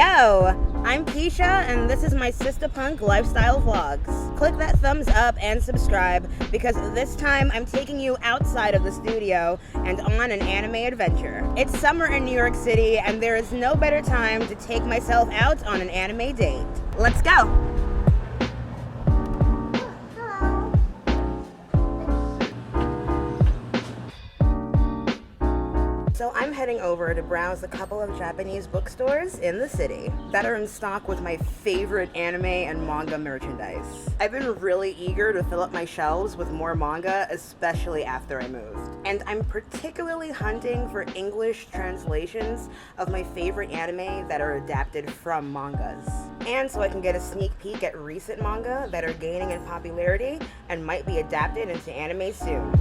Yo, I'm Keisha, and this is my Sistah Punk lifestyle vlogs. Click that thumbs up and subscribe, because this time I'm taking you outside of the studio and on an anime adventure. It's summer in New York City, and there is no better time to take myself out on an anime date. Let's go! So I'm heading over to browse a couple of Japanese bookstores in the city that are in stock with my favorite anime and manga merchandise. I've been really eager to fill up my shelves with more manga, especially after I moved. And I'm particularly hunting for English translations of my favorite anime that are adapted from mangas. And so I can get a sneak peek at recent manga that are gaining in popularity and might be adapted into anime soon.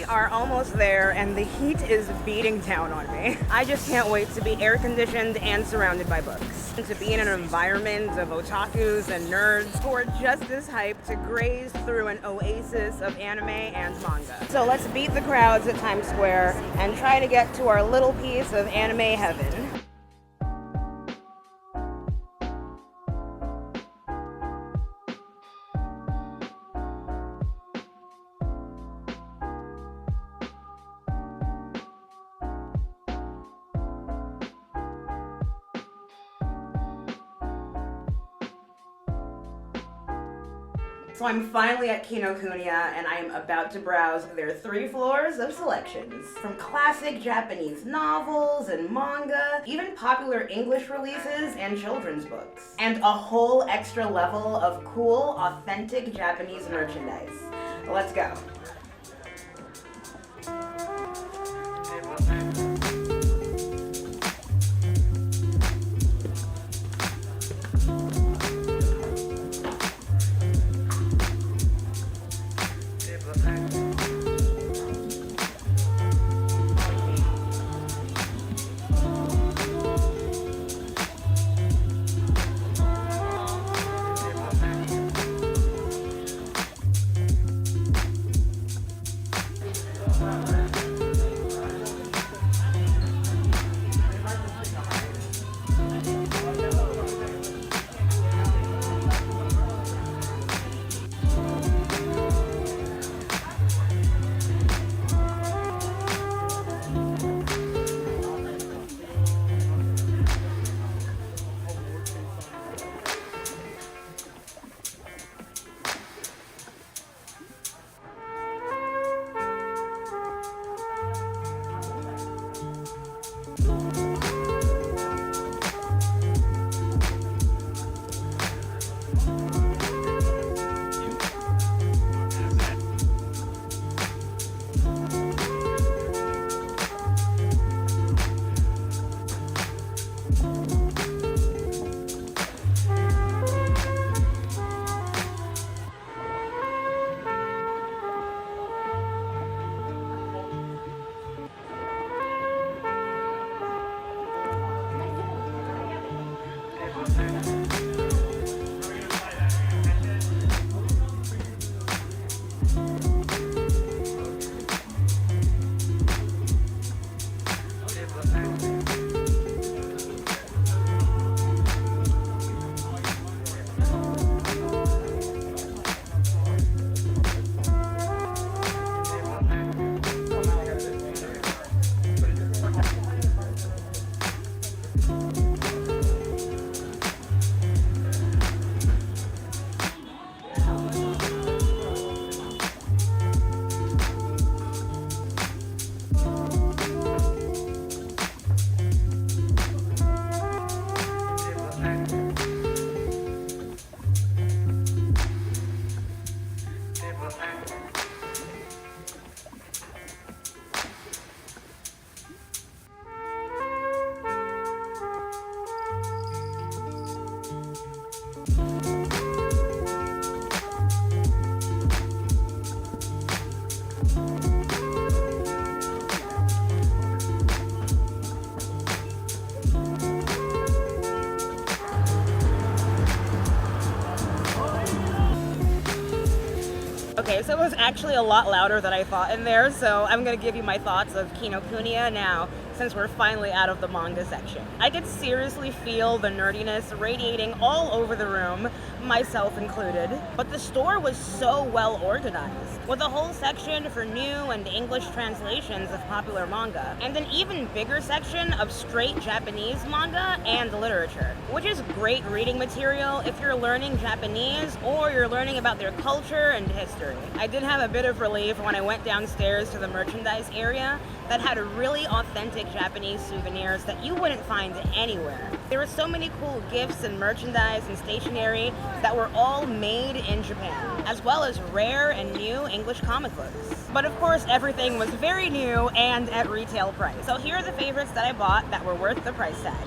Are almost there, and the heat is beating down on me. I just can't wait to be air conditioned and surrounded by books, and to be in an environment of otakus and nerds who are just as hyped to graze through an oasis of anime and manga. So let's beat the crowds at Times Square and try to get to our little piece of anime heaven. So I'm finally at Kinokuniya, and I am about to browse their 3 floors of selections. From classic Japanese novels and manga, even popular English releases and children's books. And a whole extra level of cool, authentic Japanese merchandise. Let's go. Okay, so it was actually a lot louder than I thought in there, so I'm gonna give you my thoughts of Kinokuniya now, since we're finally out of the manga section. I could seriously feel the nerdiness radiating all over the room, myself included, but the store was so well organized, with a whole section for new and English translations of popular manga, and an even bigger section of straight Japanese manga and literature, which is great reading material if you're learning Japanese or you're learning about their culture and history. I did have a bit of relief when I went downstairs to the merchandise area that had really authentic Japanese souvenirs that you wouldn't find anywhere. There were so many cool gifts and merchandise and stationery that were all made in Japan, as well as rare and new English comic books. But of course, everything was very new and at retail price. So here are the favorites that I bought that were worth the price tag.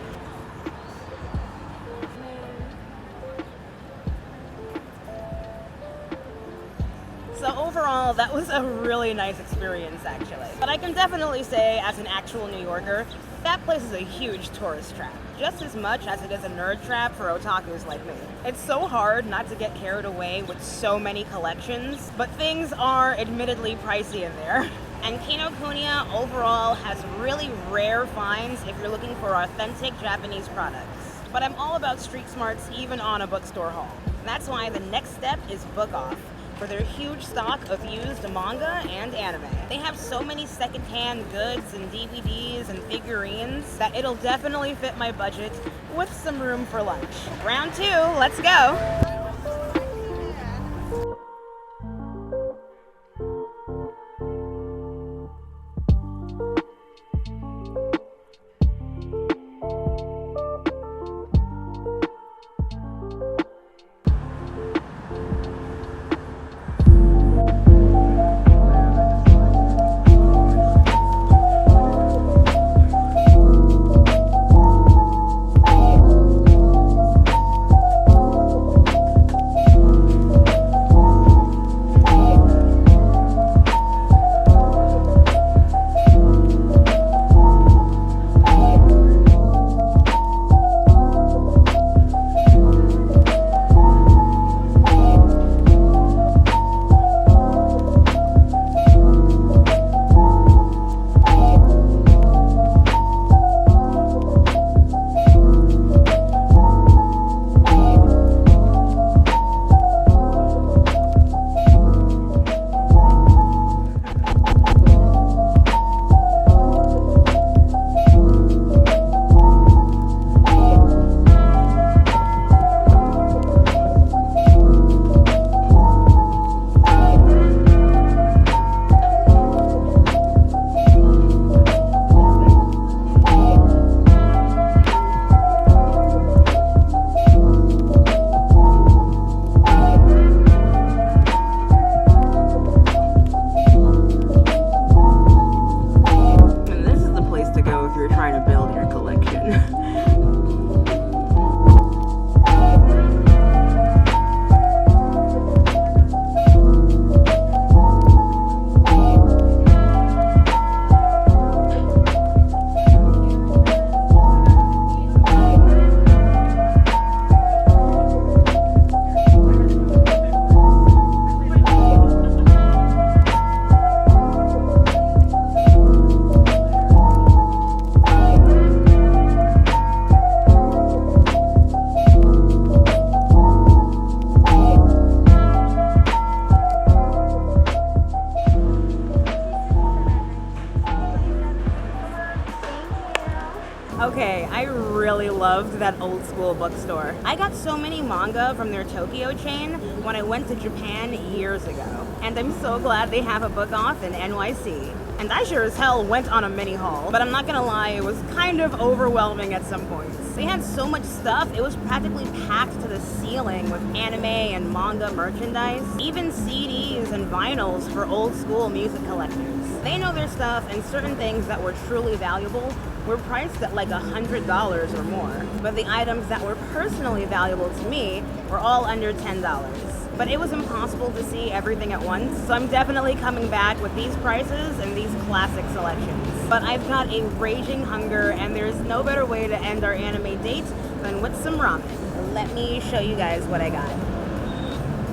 So overall, that was a really nice experience, actually. But I can definitely say, as an actual New Yorker, that place is a huge tourist trap, just as much as it is a nerd trap for otakus like me. It's so hard not to get carried away with so many collections, but things are admittedly pricey in there. And Kinokuniya overall has really rare finds if you're looking for authentic Japanese products. But I'm all about street smarts even on a bookstore haul. That's why the next step is Bookoff, for their huge stock of used manga and anime. They have so many secondhand goods and DVDs and figurines that it'll definitely fit my budget with some room for lunch. Round 2, let's go! Okay, I really loved that old school bookstore. I got so many manga from their Tokyo chain when I went to Japan years ago. And I'm so glad they have a Bookoff in NYC. And I sure as hell went on a mini haul, but I'm not gonna lie, it was kind of overwhelming at some points. They had so much stuff, it was practically packed to the ceiling with anime and manga merchandise, even CDs and vinyls for old school music collectors. They know their stuff, and certain things that were truly valuable were priced at like $100 or more. But the items that were personally valuable to me were all under $10. But it was impossible to see everything at once, so I'm definitely coming back with these prices and these classic selections. But I've got a raging hunger, and there's no better way to end our anime date than with some ramen. Let me show you guys what I got.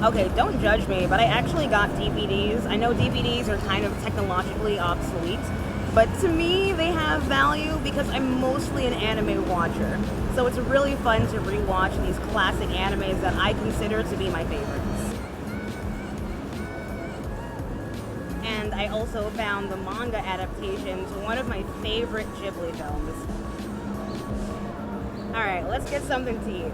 Okay, don't judge me, but I actually got DVDs. I know DVDs are kind of technologically obsolete, but to me they have value because I'm mostly an anime watcher. So it's really fun to rewatch these classic animes that I consider to be my favorites. And I also found the manga adaptation to one of my favorite Ghibli films. Alright, let's get something to eat.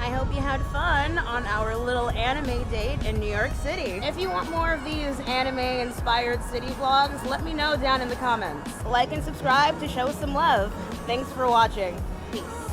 I hope you had fun on our little anime date in New York City. If you want more of these anime-inspired city vlogs, let me know down in the comments. Like and subscribe to show some love. Thanks for watching. Peace.